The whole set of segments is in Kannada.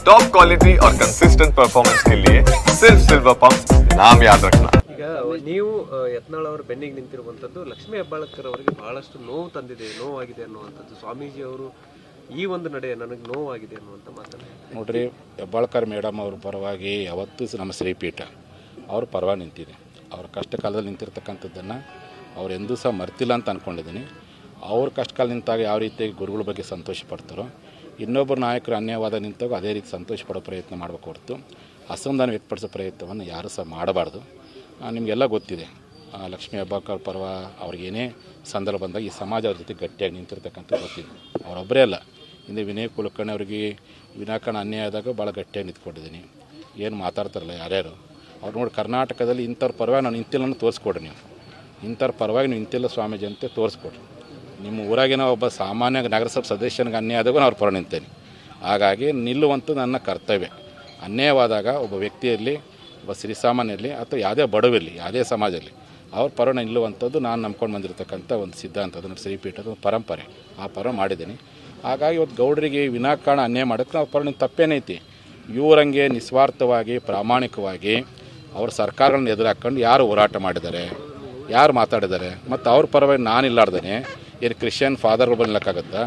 टॉप क्वालिटी और कंसिस्टेंट परफॉर्मेंस के लिए सिर्फ सिल्वर पंप नाम याद रखना। ಈಗ ನೀವು ಯತ್ನಾಳ್ ಅವರ ಬೆನ್ನಿಗೆ ನಿಂತಿರುವಂಥದ್ದು ಲಕ್ಷ್ಮೀ ಹೆಬ್ಬಾಳ್ಕರ್ ಅವರಿಗೆ ಬಹಳಷ್ಟು ನೋವಾಗಿದೆ ಅನ್ನುವಂಥದ್ದು. ಸ್ವಾಮೀಜಿ ಅವರು ಈ ಒಂದು ನಡೆ ನನಗೆ ನೋವಾಗಿದೆ ಅನ್ನುವಂಥ ಮಾತನ್ನು ನೋಡ್ರಿ, ಹೆಬ್ಬಾಳ್ಕರ್ ಮೇಡಮ್ ಅವ್ರ ಪರವಾಗಿ ಯಾವತ್ತೂ ನಮ್ಮ ಶ್ರೀಪೀಠ ಅವ್ರ ಪರವಾಗಿ ನಿಂತಿದೆ. ಅವ್ರ ಕಷ್ಟ ಕಾಲದಲ್ಲಿ ನಿಂತಿರ್ತಕ್ಕಂಥದ್ದನ್ನು ಅವ್ರು ಎಂದೂ ಸಹ ಮರ್ತಿಲ್ಲ ಅಂತ ಅಂದ್ಕೊಂಡಿದ್ದೀನಿ. ಅವ್ರ ಕಷ್ಟ ಕಾಲ ನಿಂತಾಗ ಯಾವ ರೀತಿಯಾಗಿ ಗುರುಗಳ ಬಗ್ಗೆ ಸಂತೋಷ ಪಡ್ತಾರೋ, ಇನ್ನೊಬ್ಬರು ನಾಯಕರು ಅನ್ಯವಾದ ನಿಂತಾಗ ಅದೇ ರೀತಿ ಸಂತೋಷ ಪಡೋ ಪ್ರಯತ್ನ ಮಾಡಬೇಕು ಹೊರತು ಅಸಮಾಧಾನ ವ್ಯಕ್ತಪಡಿಸೋ ಪ್ರಯತ್ನವನ್ನು ಯಾರೂ ಸಹ ಮಾಡಬಾರ್ದು. ನಿಮಗೆಲ್ಲ ಗೊತ್ತಿದೆ, ಲಕ್ಷ್ಮೀ ಹೆಬ್ಬಾಳ್ಕರ್ ಪರ್ವ ಅವ್ರಿಗೇನೇ ಸಂದರ್ಭ ಬಂದಾಗ ಈ ಸಮಾಜ ಅವ್ರ ಜೊತೆ ಗಟ್ಟಿಯಾಗಿ ನಿಂತಿರ್ತಕ್ಕಂಥ ಗೊತ್ತಿದೆ. ಅವರೊಬ್ಬರೇ ಅಲ್ಲ, ಹಿಂದೆ ವಿನಯ್ ಕುಲಕರ್ಣಿ ಅವರಿಗೆ ವಿನಾಕಾರಣ ಅನ್ಯಾಯ ಆದಾಗ ಭಾಳ ಗಟ್ಟಿಯಾಗಿ ನಿಂತ್ಕೊಂಡಿದ್ದೀನಿ. ಏನು ಮಾತಾಡ್ತಾರಲ್ಲ ಯಾರ್ಯಾರು ಅವ್ರು ನೋಡಿ, ಕರ್ನಾಟಕದಲ್ಲಿ ಇಂಥವ್ರ ಪರವಾಗಿ ನಾವು ನಿಂತಿಲ್ಲ ತೋರಿಸ್ಕೊಡ್ರಿ. ನೀವು ಇಂಥವ್ರ ಪರವಾಗಿ ನೀವು ನಿಂತಿಲ್ಲ ಸ್ವಾಮೀಜಿ ಅಂತ ತೋರಿಸ್ಕೊಡ್ರಿ. ನಿಮ್ಮ ಊರಾಗಿನ ಒಬ್ಬ ಸಾಮಾನ್ಯ ನಗರಸಭೆ ಸದಸ್ಯನಿಗೆ ಅನ್ಯಾಯ ಆದಾಗ ನಾನು ಅವ್ರ ಪರ ನಿಂತೇನೆ. ಹಾಗಾಗಿ ನಿಲ್ಲುವಂಥದ್ದು ನನ್ನ ಕರ್ತವ್ಯ. ಅನ್ಯಾಯವಾದಾಗ ಒಬ್ಬ ವ್ಯಕ್ತಿಯಲ್ಲಿ, ಒಬ್ಬ ಶ್ರೀಸಾಮಾನ್ಯರಲ್ಲಿ ಅಥವಾ ಯಾವುದೇ ಬಡವಿರಲಿ, ಯಾವುದೇ ಸಮಾಜದಲ್ಲಿ ಅವ್ರ ಪರ ನಿಲ್ಲುವಂಥದ್ದು ನಾನು ನಂಬ್ಕೊಂಡು ಬಂದಿರತಕ್ಕಂಥ ಒಂದು ಸಿದ್ಧಾಂತ, ಅದನ್ನು ಶ್ರೀಪೀಠದ ಒಂದು ಪರಂಪರೆ. ಆ ಪರ ಮಾಡಿದ್ದೀನಿ. ಹಾಗಾಗಿ ಇವತ್ತು ಗೌಡರಿಗೆ ವಿನಾಕಾರಣ ಅನ್ಯಾಯ ಮಾಡೋಕ್ಕೆ ನಾವು ಪರ ನಿಂತು ತಪ್ಪೇನೈತಿ. ಇವರಂಗೆ ನಿಸ್ವಾರ್ಥವಾಗಿ ಪ್ರಾಮಾಣಿಕವಾಗಿ ಅವ್ರ ಸರ್ಕಾರಗಳನ್ನ ಎದುರು ಹಾಕ್ಕೊಂಡು ಯಾರು ಹೋರಾಟ ಮಾಡಿದ್ದಾರೆ, ಯಾರು ಮಾತಾಡಿದ್ದಾರೆ, ಮತ್ತು ಅವ್ರ ಪರವಾಗಿ ನಾನಿಲ್ಲಾರ್ದೇ ಏನು ಕ್ರಿಶ್ಚಿಯನ್ ಫಾದರ್ಗಳು ಬಂದಿಲ್ಲಕ್ಕಾಗತ್ತಾ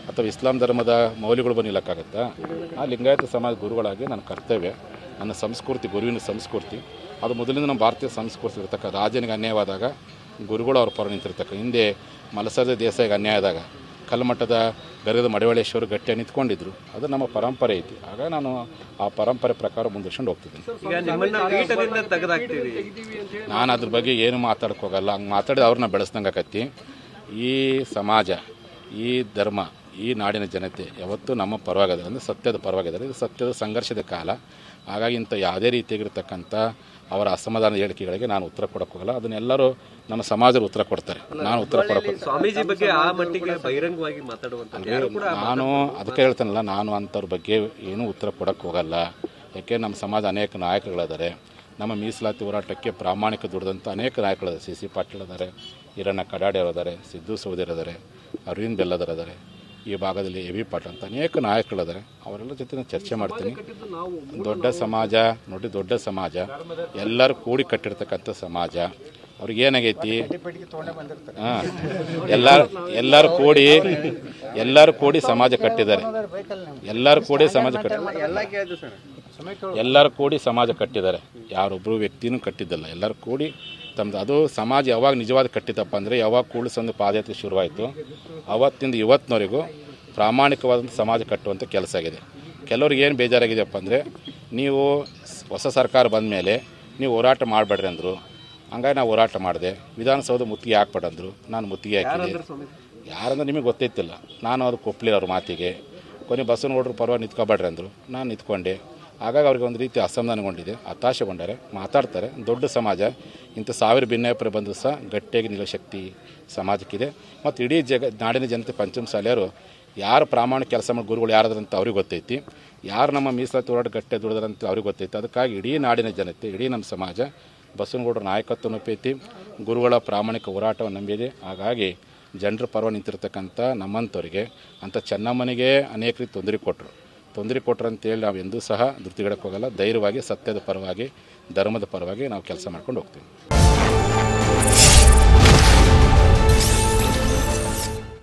ಅಥವಾ ಇಸ್ಲಾಂ ಧರ್ಮದ ಮೌಲ್ಯಗಳು ಬಂದಿಲ್ಲಕ್ಕಾಗತ್ತಾ? ಆ ಲಿಂಗಾಯತ ಸಮಾಜ ಗುರುಗಳಾಗಿ ನನ್ನ ಕರ್ತವ್ಯ, ನನ್ನ ಸಂಸ್ಕೃತಿ, ಗುರುವಿನ ಸಂಸ್ಕೃತಿ ಅದು ಮೊದಲಿಂದ ನಮ್ಮ ಭಾರತೀಯ ಸಂಸ್ಕೃತಿ ಇರ್ತಕ್ಕ. ರಾಜನಿಗೆ ಅನ್ಯಾಯವಾದಾಗ ಗುರುಗಳು ಅವ್ರ ಪರ ನಿಂತಿರ್ತಕ್ಕ. ಹಿಂದೆ ಮಲಸರ್ಜ ದೇಸಾಯಿಗೆ ಅನ್ಯಾಯ ಆದಾಗ ಕಲ್ಮಠದ ಗರ್ಗದ ಮಡಿವಾಳೇಶ್ವರು ಗಟ್ಟಿಯಾಗಿ ನಿಂತ್ಕೊಂಡಿದ್ರು. ಅದು ನಮ್ಮ ಪರಂಪರೆ ಐತಿ. ಆಗ ನಾನು ಆ ಪರಂಪರೆ ಪ್ರಕಾರ ಮುಂದುವರ್ಸ್ಕೊಂಡು ಹೋಗ್ತಿದ್ದೀನಿ. ನಾನು ಅದ್ರ ಬಗ್ಗೆ ಏನು ಮಾತಾಡ್ಕೋಗಲ್ಲ. ಹಂಗೆ ಮಾತಾಡಿದ ಅವ್ರನ್ನ ಬೆಳೆಸ್ದಂಗೆ ಆಕತ್ತಿ. ಈ ಸಮಾಜ, ಈ ಧರ್ಮ, ಈ ನಾಡಿನ ಜನತೆ ಯಾವತ್ತೂ ನಮ್ಮ ಪರವಾಗಿದೆ, ಅಂದರೆ ಸತ್ಯದ ಪರವಾಗಿದ್ದಾರೆ. ಇದು ಸತ್ಯದ ಸಂಘರ್ಷದ ಕಾಲ. ಹಾಗಾಗಿ ಇಂಥ ಯಾವುದೇ ರೀತಿಯಾಗಿರ್ತಕ್ಕಂಥ ಅವರ ಅಸಮಾಧಾನ ಹೇಳಿಕೆಗಳಿಗೆ ನಾನು ಉತ್ತರ ಕೊಡೋಕ್ಕೋಗಲ್ಲ. ಅದನ್ನೆಲ್ಲರೂ ನಮ್ಮ ಸಮಾಜದಲ್ಲಿ ಉತ್ತರ ಕೊಡ್ತಾರೆ, ನಾನು ಉತ್ತರ ಕೊಡೋಕೆ. ಸ್ವಾಮೀಜಿ ಬಗ್ಗೆ ಆ ಮಟ್ಟಿಗೆ ಬಹಿರಂಗವಾಗಿ ನಾನು ಅದಕ್ಕೆ ಹೇಳ್ತಾನಲ್ಲ, ನಾನು ಅಂಥವ್ರ ಬಗ್ಗೆ ಏನೂ ಉತ್ತರ ಕೊಡೋಕ್ಕೆ ಹೋಗಲ್ಲ. ಯಾಕೆ ನಮ್ಮ ಸಮಾಜ ಅನೇಕ ನಾಯಕರುಗಳಿದ್ದಾರೆ. ನಮ್ಮ ಮೀಸಲಾತಿ ಹೋರಾಟಕ್ಕೆ ಪ್ರಾಮಾಣಿಕ ದುಡಿದಂಥ ಅನೇಕ ನಾಯಕರಿದ್ದಾರೆ. ಸಿ ಪಾಟೀಲ್ ಇದ್ದಾರೆ, ಈರಣ್ಣ ಕಡಾಡಿ ಅವರಿದ್ದಾರೆ, ಸಿದ್ದು ಸೌದಿರ್ ಇದ್ದಾರೆ, ಅರವಿಂದ್ ಬೆಲ್ಲದರ್ ಇದ್ದಾರೆ, ಈ ಭಾಗದಲ್ಲಿ ಎ ವಿ ಪಾಟೀಲ್ ಅಂತ ಅನೇಕ ನಾಯಕರಿದ್ದಾರೆ. ಅವರೆಲ್ಲ ಜೊತೆ ನಾನು ಚರ್ಚೆ ಮಾಡ್ತೀನಿ. ದೊಡ್ಡ ಸಮಾಜ ನೋಡಿ, ದೊಡ್ಡ ಸಮಾಜ, ಎಲ್ಲರೂ ಕೂಡಿ ಕಟ್ಟಿರ್ತಕ್ಕಂಥ ಸಮಾಜ. ಅವ್ರಿಗೇನಾಗೈತಿ, ಎಲ್ಲರೂ ಕೂಡಿ ಸಮಾಜ ಕಟ್ಟಿದ್ದಾರೆ. ಎಲ್ಲರೂ ಕೂಡಿ ಸಮಾಜ ಕಟ್ಟಿದ್ದಾರೆ. ಯಾರೊಬ್ಬರು ವ್ಯಕ್ತಿನೂ ಕಟ್ಟಿದ್ದಲ್ಲ, ಎಲ್ಲರೂ ಕೂಡಿ ತಮ್ಮದು. ಅದು ಸಮಾಜ ಯಾವಾಗ ನಿಜವಾದ ಕಟ್ಟಿದ್ದಪ್ಪ ಅಂದರೆ ಯಾವಾಗ ಕೂಡಿಸೊಂದು ಪಾದಯಾತ್ರೆ ಶುರುವಾಯಿತು, ಅವತ್ತಿಂದ ಇವತ್ತಿನವರೆಗೂ ಪ್ರಾಮಾಣಿಕವಾದಂಥ ಸಮಾಜ ಕಟ್ಟುವಂಥ ಕೆಲಸ ಆಗಿದೆ. ಕೆಲವ್ರಿಗೆ ಏನು ಬೇಜಾರಾಗಿದೆಯಪ್ಪ ಅಂದರೆ, ನೀವು ಹೊಸ ಸರ್ಕಾರ ಬಂದ ಮೇಲೆ ನೀವು ಹೋರಾಟ ಮಾಡಬೇಡ್ರಿ ಅಂದರು. ಹಂಗಾಗಿ ನಾವು ಹೋರಾಟ ಮಾಡಿದೆ. ವಿಧಾನಸೌಧ ಮುತ್ತಿಗೆ ಹಾಕ್ಬೇಡಂದ್ರು, ನಾನು ಮುತ್ತಿಗೆ ಹಾಕಿದೆ. ಯಾರಂದ್ರೆ ನಿಮಗೆ ಗೊತ್ತೈತಿಲ್ಲ. ನಾನು ಅದು ಒಪ್ಪಲಿಲ್ಲ ಅವ್ರ ಮಾತಿಗೆ. ಕೊನೆ ಬಸವನಗೌಡರು ಪರವಾಗಿ ನಿಂತ್ಕೊಬೇಡ್ರಿ ಅಂದರು, ನಾನು ನಿಂತ್ಕೊಂಡೆ. ಹಾಗಾಗಿ ಅವ್ರಿಗೆ ಒಂದು ರೀತಿ ಅಸಮಾಧಾನಗೊಂಡಿದೆ, ಹತಾಶೆಗೊಂಡಾರೆ, ಮಾತಾಡ್ತಾರೆ. ದೊಡ್ಡ ಸಮಾಜ, ಇಂಥ ಸಾವಿರ ಭಿನ್ನಾಭಿಪ್ರಾಯ ಬಂದರೂ ಸಹ ಗಟ್ಟಿಯಾಗಿ ನಿಲ್ಲೋ ಶಕ್ತಿ ಸಮಾಜಕ್ಕಿದೆ. ಮತ್ತು ಇಡೀ ನಾಡಿನ ಜನತೆ ಪಂಚಮಸಾಲಿಯರು ಯಾರು ಪ್ರಾಮಾಣಿಕ ಕೆಲಸ ಮಾಡಿ ಗುರುಗಳು ಯಾರಾದ್ರಂತ ಅವ್ರಿಗೆ ಗೊತ್ತೈತಿ, ಯಾರು ನಮ್ಮ ಮೀಸಲಾತಿ ಹೋರಾಟ ಗಟ್ಟಿಯಾಗಿ ದುಡಿದ್ರಂತ ಅವ್ರಿಗೆ ಗೊತ್ತೈತಿ. ಅದಕ್ಕಾಗಿ ಇಡೀ ನಾಡಿನ ಜನತೆ, ಇಡೀ ನಮ್ಮ ಸಮಾಜ ಬಸವನಗೌಡರ ನಾಯಕತ್ವ ನಂಬೈತಿ, ಗುರುಗಳ ಪ್ರಾಮಾಣಿಕ ಹೋರಾಟವನ್ನು ನಂಬಿದೆ. ಹಾಗಾಗಿ ಜನರ ಪರವಾಗಿ ನಿಂತಿರ್ತಕ್ಕಂಥ ನಮ್ಮಂಥವ್ರಿಗೆ, ಅಂಥ ಚೆನ್ನಮ್ಮನಿಗೆ ಅನೇಕ ರೀತಿ ತೊಂದರೆ ಕೊಟ್ಟರು ಅಂತೇಳಿ ನಾವು ಎಂದೂ ಸಹ ಧೃತಿಗೆಡಕ್ಕೆ ಹೋಗಲ್ಲ. ಧೈರ್ಯವಾಗಿ ಸತ್ಯದ ಪರವಾಗಿ, ಧರ್ಮದ ಪರವಾಗಿ ನಾವು ಕೆಲಸ ಮಾಡ್ಕೊಂಡು ಹೋಗ್ತೀವಿ.